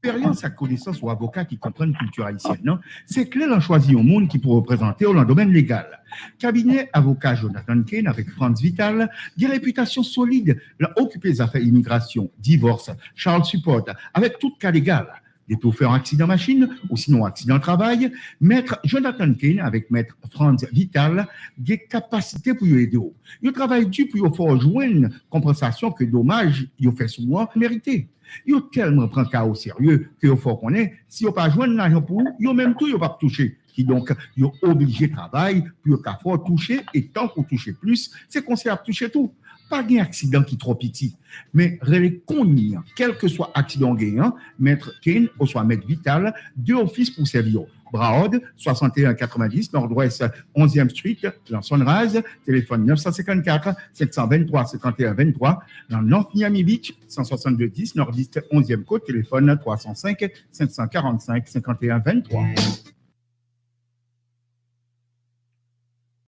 Expérience à connaissance ou avocat qui comprennent culture haïtienne, non? C'est clair, on choisit un monde qui pour représenter dans le domaine légal. Cabinet avocat Jonathan Kane avec Franz Vital, des réputations solides, occuper les affaires immigration, divorce, Charles Support, avec tout cas légal. Des pour faire un accident machine ou sinon accident travail, maître Jonathan Kane avec maître Franz Vital, des capacités pour y aider. Il travaille dur pour y faire joindre compensation que dommage il fait souvent mérité. Il tellement prend cas au sérieux qu'il faut qu'on ait si on pas joindre l'argent pour il même tout il pas toucher. Qui donc il obligé de travailler pour qu'à faut toucher et tant qu'on toucher plus, c'est qu'on sait à toucher tout. Pas un accident qui est trop petit, mais reconnaître, quel que soit accident gagnant, maître Kane ou soit maître Vital, deux offices pour servir. Braod, 6190, Nord-Ouest, 11e Street, dans Sunrise, téléphone 954-723-5123, dans North Miami Beach, 16210, Nord-Est, 11e Côte, téléphone 305-545-5123.